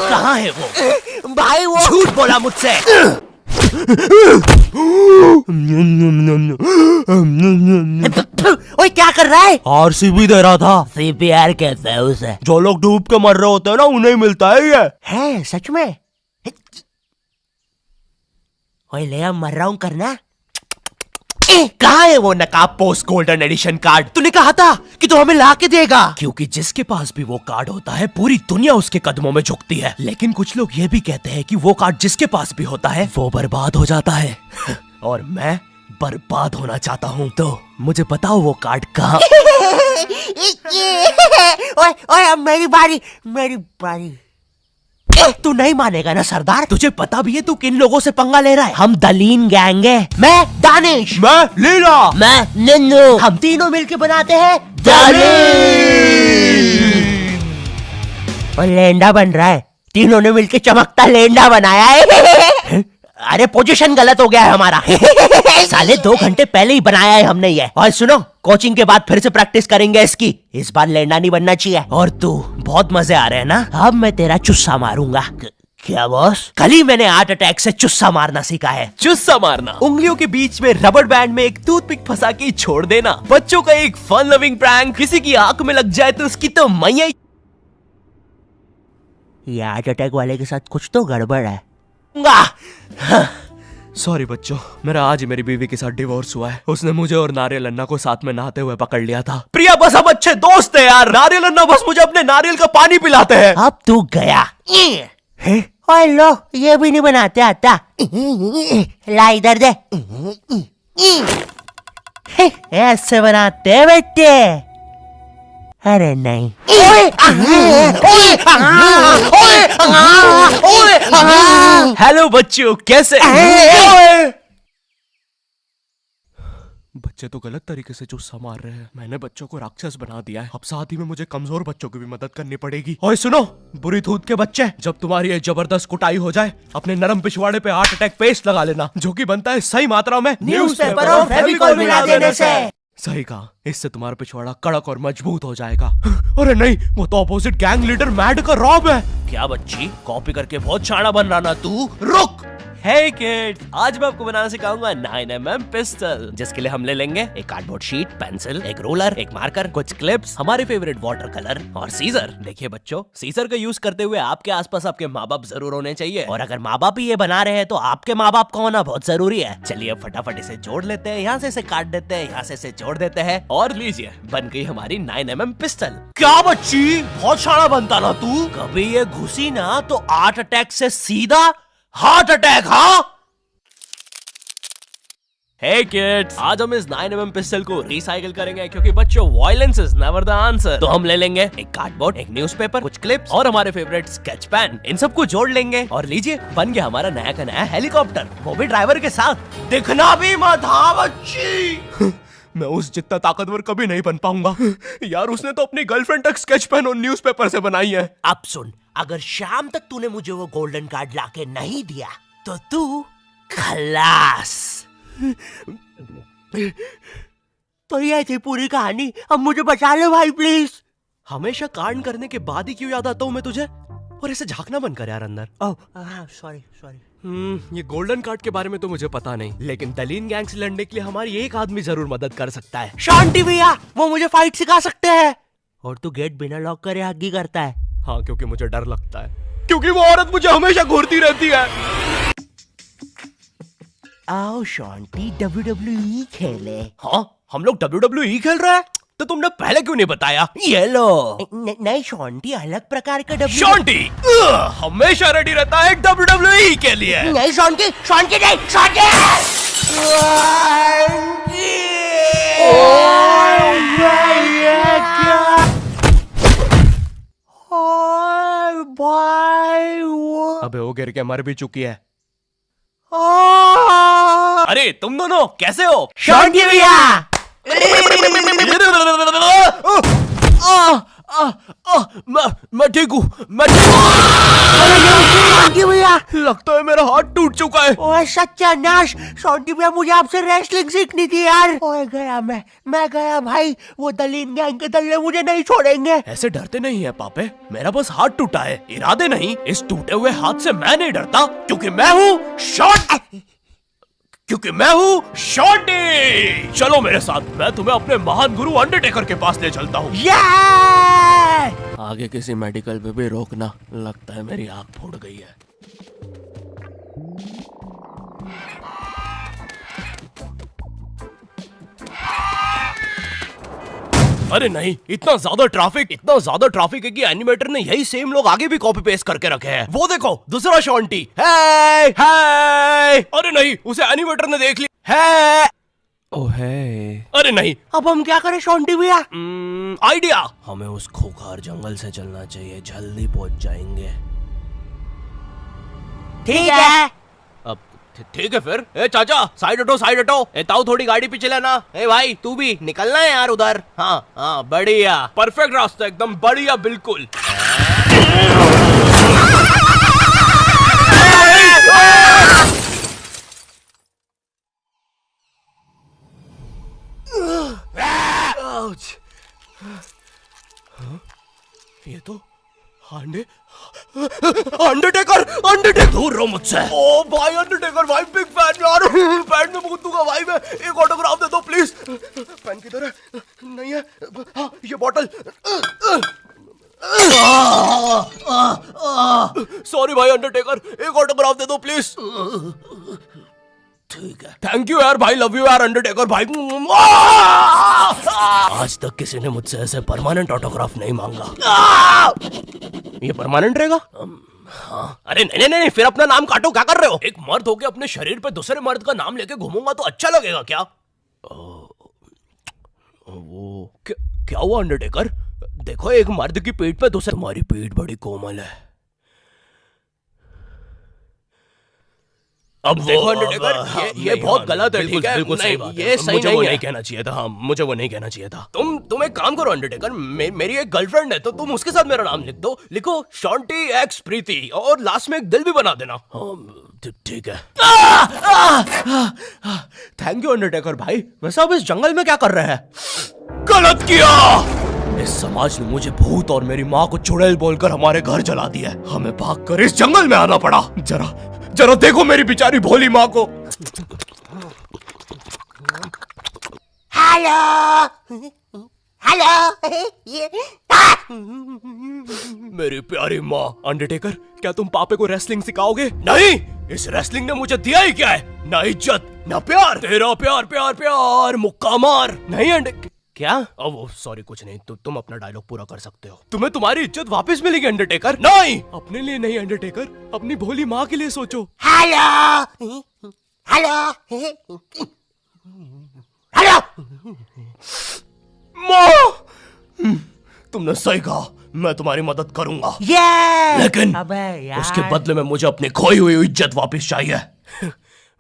कहाँ है वो? भाई वो झूठ बोला मुझसे। ओए क्या कर रहा है? आरसीबी दे रहा था। सीपीआर कहते हैं उसे। जो लोग डूब के मर रहे होते हैं ना, उन्हें मिलता है ये। है सच में? ओए ले अब मर रहा हूँ करना। कहाँ है वो नकाब पोस्ट गोल्डन एडिशन कार्ड? तूने कहा था कि तू हमें ला के देगा। क्योंकि जिसके पास भी वो कार्ड होता है, पूरी दुनिया उसके कदमों में झुकती है। लेकिन कुछ लोग ये भी कहते हैं कि वो कार्ड जिसके पास भी होता है, वो बर्बाद हो जाता है। और मैं बर्बाद होना चाहता हूँ, तो मुझे बताओ वो कार्ड कहाँ? ओए ओए अब मेरी बारी। तू नहीं मानेगा ना सरदार? तुझे पता भी है तू किन लोगों से पंगा ले रहा है? हम दलीन गैंग है। मैं दानिश, मैं लीला, मैं नन्नू, हम तीनों मिलके बनाते हैं और लेंडा बन रहा है। तीनों ने मिलके चमकता लेंडा बनाया है। अरे पोजीशन गलत हो गया है हमारा। साले 2 घंटे पहले ही बनाया है हमने ये। और सुनो, कोचिंग के बाद फिर से प्रैक्टिस करेंगे इसकी। इस बार लेंडा नहीं बनना चाहिए। और तू बहुत मजे आ रहे हैं ना? अब मैं तेरा चुस्सा मारूंगा। क्या बॉस? कल ही मैंने हार्ट अटैक से चुस्सा मारना सीखा है। चुस्सा मारना उंगलियों के बीच में रबर बैंड में एक टूथपिक फंसा के छोड़ देना। बच्चों का एक फन लविंग प्रैंक। किसी की आंख में लग जाए तो उसकी तो मैया। ये हार्ट अटैक वाले के साथ कुछ तो गड़बड़ है। सॉरी बच्चों, मेरा आज ही मेरी बीवी के साथ डिवोर्स हुआ है। उसने मुझे और नारियल अन्ना को साथ में नहाते हुए पकड़ लिया था। प्रिया बस हम अच्छे दोस्त हैं यार। नारियल अन्ना बस मुझे अपने नारियल का पानी पिलाते हैं। अब तू गया। ओए लो, ये भी नहीं बनाते आता। ला इधर दे। ऐसे बनाते हैं बेटे। अरे नहीं। हेलो बच्चों, कैसे? बच्चे तो गलत तरीके से चुस्सा मार रहे हैं। मैंने बच्चों को राक्षस बना दिया है। अब साथ ही में मुझे कमजोर बच्चों की भी मदद करनी पड़ेगी। ओए सुनो, बुरी धूत के बच्चे, जब तुम्हारी ये जबरदस्त कुटाई हो जाए, अपने नरम पिछवाड़े पे हार्ट अटैक पेस्ट लगा लेना, जो कि बनता है सही मात्रा में न्यूज़पेपर और फेविकोल मिला देने से। सही कहा, इससे तुम्हारा पिछवाड़ा कड़क और मजबूत हो जाएगा। अरे नहीं, वो तो अपोजिट गैंग लीडर मैड का रॉब है। क्या बच्ची, कॉपी करके बहुत शाना बन रहा ना तू? रुक। Hey kid, आज मैं आपको बनाना सिखाऊंगा 9mm पिस्टल, जिसके लिए हम ले लेंगे एक कार्डबोर्ड शीट, पेंसिल, एक रोलर, एक मार्कर, कुछ क्लिप्स, हमारे फेवरेट वाटर कलर और सीजर। देखिए बच्चों, सीजर का यूज करते हुए आपके आसपास आपके माँ बाप जरूर होने चाहिए। और अगर माँ बाप ही ये बना रहे हैं तो आपके माँ बाप का होना बहुत जरूरी है। चलिए अब फटाफट इसे जोड़ लेते हैं। यहाँ से इसे काट देते हैं, यहाँ से इसे जोड़ देते हैं और लीजिए, बन गई हमारी 9mm पिस्टल। क्या बच्ची, बहुत शाना बनता ना तू? कभी ये घुसी ना तो हार्ट अटैक से सीधा हार्ट अटैक। हाँ हे किड्स, आज हम इस 9mm पिस्टल को रिसाइकिल करेंगे, क्योंकि बच्चों violence is never the answer. तो हम ले लेंगे एक कार्डबोर्ड, एक न्यूज़पेपर, कुछ क्लिप्स और हमारे फेवरेट स्केच पेन। इन सबको जोड़ लेंगे और लीजिए, बन गया हमारा नया का नया हेलीकॉप्टर, वो भी ड्राइवर के साथ। दिखना भी मत। हाँ बच्ची। मैं उस जितना ताकतवर कभी नहीं बन पाऊंगा यार। उसने तो अपनी गर्लफ्रेंड तक स्केच पेन और न्यूज़पेपर से बनाई है। अब सुन, अगर शाम तक तूने मुझे वो गोल्डन कार्ड लाके नहीं दिया तो तू खलास। तो ये थी पूरी कहानी। अब मुझे बचा लो भाई प्लीज। हमेशा कांड करने के बाद ही क्यों याद आता हूँ मैं तुझे? और ऐसे झांकना बंद कर यार अंदर। Oh sorry. ये गोल्डन कार्ड के बारे में तो मुझे पता नहीं, लेकिन दलीन गैंग से लड़ने के लिए हमारी एक आदमी जरूर मदद कर सकता है। शांति भैया, वो मुझे फाइट सिखा सकते हैं। और तू गेट बिना लॉक करे हग्गी करता है। हाँ, क्योंकि मुझे डर लगता है, क्योंकि वो औरत मुझे हमेशा घूरती रहती है। आओ शांति, WWE खेले। हाँ, हम लोग WWE खेल रहे हैं? तो तुमने पहले क्यों नहीं बताया? ये लो। नहीं शांति, अलग प्रकार का शांति हमेशा रेडी रहता है WWE के लिए। नहीं शांति नहीं शांति। अबे वो गिर के मर भी चुकी है। अरे तुम दोनों कैसे हो? शांति भैया। मैं ठीक हूँ, मैं शॉन्टी भैया, लगता है मेरा हाथ टूट चुका है। ओए सत्यानाश, शॉन्टी भैया मुझे आपसे रेसलिंग सीखनी थी यार। ओए गया मैं गया भाई, वो दलीन गैंग के दल्ले मुझे नहीं छोड़ेंगे। ऐसे डरते नहीं है पापे, मेरा बस हाथ टूटा है, इरादे नहीं। इस टूटे हुए हाथ से मैं नहीं डरता, क्योंकि मैं हूँ शॉन्टी। चलो मेरे साथ, मैं तुम्हें अपने महान गुरु अंडरटेकर के पास ले चलता हूँ। आगे किसी मेडिकल पे भी रोकना, लगता है मेरी आंख फूट गई है। अरे नहीं, इतना ज्यादा ट्रैफिक है कि एनिमेटर ने यही सेम लोग आगे भी कॉपी पेस्ट करके रखे हैं। वो देखो, दूसरा शॉन्टी। हे अरे नहीं, उसे एनिमेटर ने देख लिया है। ओह है, अरे नहीं, अब हम क्या करें शॉन्टी भैया? आइडिया, हमें उस खूंखार जंगल से चलना चाहिए, जल्दी पहुंच जाएंगे। ठीक है। अब ठीक है फिर। ए चाचा, साइड हटो। ए ताऊ, थोड़ी गाड़ी पीछे लेना। ए भाई, तू भी निकलना है यार उधर। हाँ, बढ़िया, परफेक्ट रास्ता, एकदम बढ़िया, बिल्कुल। ये तो अंडरटेकर दूर रहो मुझसे। ओ भाई अंडरटेकर भाई, बिग फैन यार, पैन में मूत दूंगा भाई मैं। एक ऑटोग्राफ दे दो प्लीज। पैन किधर है? नहीं है। हाँ, ये बॉटल। सॉरी भाई अंडरटेकर, एक ऑटोग्राफ दे दो प्लीज। ठीक है, थैंक यू यार भाई, लव यू यार अंडरटेकर भाई। आज तक किसी ने मुझसे ऐसे परमानेंट ऑटोग्राफ नहीं मांगा। ये परमानेंट रहेगा? हाँ। अरे नहीं, फिर अपना नाम काटो, क्या कर रहे हो? एक मर्द होके अपने शरीर पे दूसरे मर्द का नाम लेके घूमूंगा तो अच्छा लगेगा क्या? वो क्या हुआ अंडरटेकर? देखो, एक मर्द की पीठ पे दूसरे। तुम्हारी पीठ बड़ी कोमल है। अब देखो अंडरटेकर, ये बहुत गलत है, ठीक है? बिल्कुल सही बात है। ये सही नहीं है। नहीं कहना चाहिए था। हाँ, मुझे वो नहीं कहना चाहिए था। तुम एक काम करो अंडरटेकर, मेरी एक गर्लफ्रेंड है, तो तुम उसके साथ मेरा नाम लिख दो। लिखो शॉन्टी एक्स प्रीति, और लास्ट में एक दिल भी बना देना। ठीक है। थैंक यू अंडरटेकर भाई। वैसे अब इस जंगल में क्या कर रहे हैं? गलत किया। इस समाज ने मुझे भूत और मेरी माँ को चुड़ैल बोलकर हमारे घर जला दिया। हमें भागकर इस जंगल में आना पड़ा। जरा देखो मेरी बेचारी भोली माँ को। हेलो। मेरी प्यारी माँ। अंडरटेकर, क्या तुम पापे को रेसलिंग सिखाओगे? नहीं, इस रेसलिंग ने मुझे दिया ही क्या है? ना इज्जत, ना प्यार। तेरा प्यार मुक्का मार। नहीं क्या? वो सॉरी, कुछ नहीं। तुम अपना डायलॉग पूरा कर सकते हो। तुम्हें तुम्हारी इज्जत वापस मिलेगी अंडरटेकर। नहीं, अपने लिए नहीं अंडरटेकर, अपनी भोली माँ के लिए सोचो। हेलो। माँ, तुमने सही कहा, मैं तुम्हारी मदद करूंगा। लेकिन उसके बदले में मुझे अपनी खोई हुई इज्जत वापस चाहिए।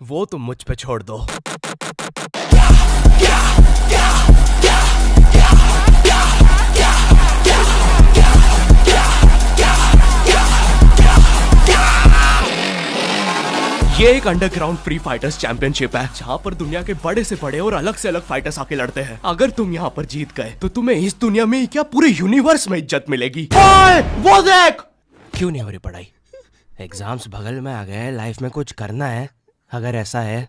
वो तुम मुझ पे छोड़ दो। ये एक अंडरग्राउंड फ्री फाइटर्स चैंपियनशिप है, जहाँ पर दुनिया के बड़े से बड़े और अलग से अलग फाइटर्स आके लड़ते हैं। अगर तुम यहाँ पर जीत गए तो तुम्हें इस दुनिया में क्या, पूरे यूनिवर्स में इज्जत मिलेगी। वो देख। क्यों नहीं हो रही पढ़ाई? एग्जाम्स बगल में आ गए, लाइफ में कुछ करना है। अगर ऐसा है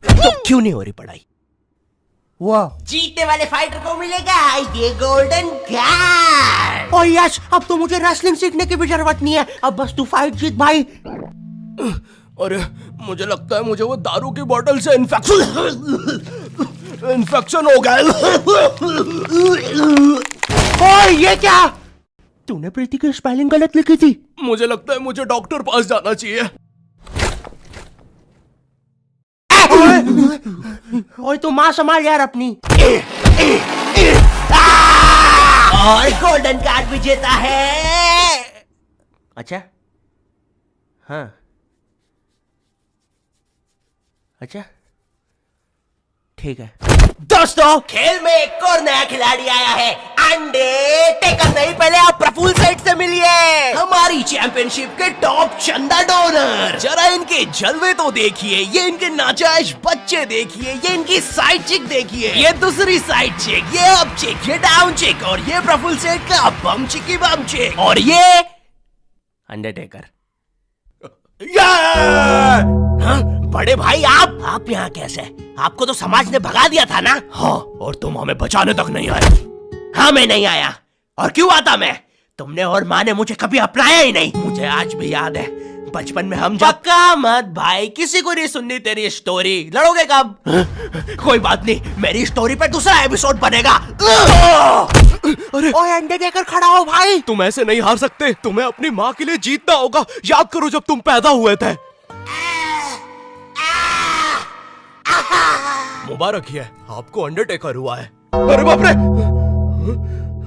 तो क्यों नहीं हो रही पढ़ाई? वो जीतने वाले फाइटर को मिलेगा ये गोल्डन कार्ड। और यस, अब तो मुझे रेसलिंग सीखने की भी जरूरत नहीं है। अब बस तू फाइट जीत भाई। अरे मुझे लगता है मुझे वो दारू की बोतल से इन्फेक्शन हो गया। ओए ये क्या? तूने प्रीति की स्पेलिंग गलत लिखी थी। मुझे लगता है मुझे डॉक्टर पास जाना चाहिए। ओए तू माँ संभाल यार अपनी। और गोल्डन कार्ड विजेता है। अच्छा, हाँ, अच्छा, ठीक है। दोस्तों, खेल में एक और नया खिलाड़ी आया है। अंडरटेकर नहीं, पहले आप प्रफुल्ल सेठ से मिलिए, हमारी चैंपियनशिप के टॉप चंदा डोनर। जरा इनके जलवे तो देखिए, ये इनके नाजायज बच्चे देखिए, ये इनकी साइड चिक देखिए, ये दूसरी साइड चिक, ये अप चिक, ये डाउन चिक, और ये प्रफुल्ल सेठ का बम चिकी बम चिक, और ये अंडरटेकर। हाँ? बड़े भाई आप यहाँ कैसे? आपको तो समाज ने भगा दिया था ना? हाँ, और तुम हमें बचाने तक नहीं आए। हाँ, मैं नहीं आया। और क्यों आता मैं? तुमने और माँ ने मुझे कभी अपनाया ही नहीं। मुझे आज भी याद है, बचपन में हम पक्का मत भाई, किसी को नहीं सुननी तेरी स्टोरी। लड़ोगे कब? कोई बात नहीं, मेरी स्टोरी पर दूसरा एपिसोड बनेगा। अरे ओए अंडरटेकर खड़ा हो भाई। तुम ऐसे नहीं हार सकते, तुम्हें अपनी माँ के लिए जीतना होगा। याद करो जब तुम पैदा हुए थे। मुबारक है, आपको अंडरटेकर हुआ है। अरे बाप रे,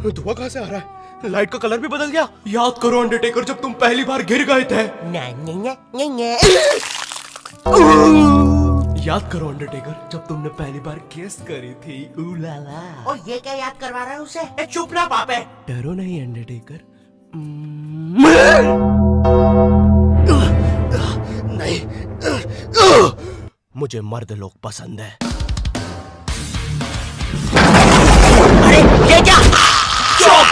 धुआं कहां से आ रहा है? लाइट का कलर भी बदल गया। याद करो अंडरटेकर, जब तुम पहली बार गिर गए थे। याद करो अंडरटेकर, जब तुमने पहली बार किस करी थी। उलाला। और ये क्या याद करवा रहा है उसे? चुप ना पापे। डरो नहीं अंडरटेकर। नहीं, मुझे मर्द लोग पसंद है। अरे ये क्या? चौक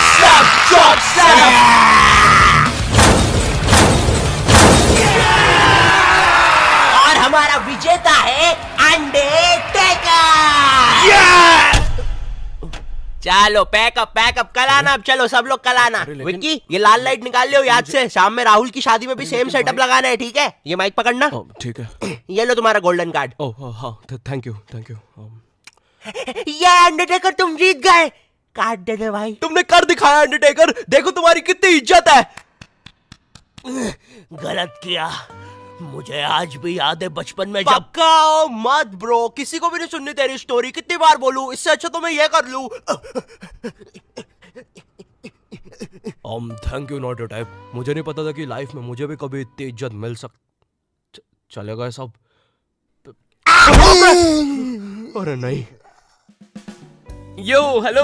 और हमारा विजेता है अंडरटेकर। चलो पैकअप कल आना। अब चलो सब लोग कल आना। विक्की, ये लाल लाइट निकाल लियो याद से। शाम में राहुल की शादी में भी सेम सेटअप लगाना है, ठीक है? ये माइक पकड़ना। ठीक है। ये लो तुम्हारा गोल्डन कार्ड। ओह हाँ, थैंक यू। ये अंडरटेकर तुम जीत गए। कार्ड दे दे भाई। तुमने कर दिखाया अंडरटेकर, देखो तुम्हारी कितनी इज्जत है। गलत किया, मुझे आज भी याद है बचपन में जब। पक्का मत ब्रो, किसी को भी नहीं सुननी तेरी स्टोरी। कितनी बार बोलूं? इससे अच्छा तो मैं ये कर लूं। Thank you not your type. मुझे नहीं पता था कि लाइफ में मुझे भी कभी इतनी इज्जत मिल चलेगा सब। अरे नहीं। यो हेलो,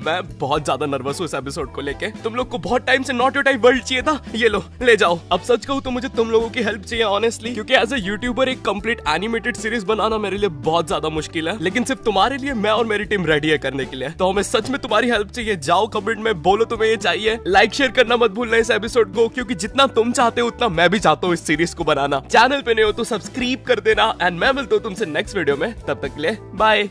मैं बहुत ज्यादा नर्वस हूँ इस एपिसोड को लेके। तुम लोग को बहुत टाइम से नॉट योर टाइप वर्ल्ड चाहिए था। ये लो, ले जाओ। अब सच कहूँ तो मुझे तुम लोगों की हेल्प चाहिए ऑनेस्टली, क्योंकि एज ए यूट्यूबर एक कंप्लीट एनिमेटेड सीरीज बनाना मेरे लिए बहुत ज्यादा मुश्किल है। लेकिन सिर्फ तुम्हारे लिए मैं और मेरी टीम रेडी है करने के लिए। तो हमें सच में तुम्हारी हेल्प चाहिए। जाओ कमेंट में बोलो तुम्हें ये चाहिए। लाइक शेयर करना मत भूलना इस एपिसोड को, क्योंकि जितना तुम चाहते हो उतना मैं भी चाहता हूँ इस सीरीज को बनाना। चैनल पे नहीं हो तो सब्सक्राइब कर देना। एंड मैं मिलता हूँ तुमसे नेक्स्ट वीडियो में। तब तक के लिए बाय।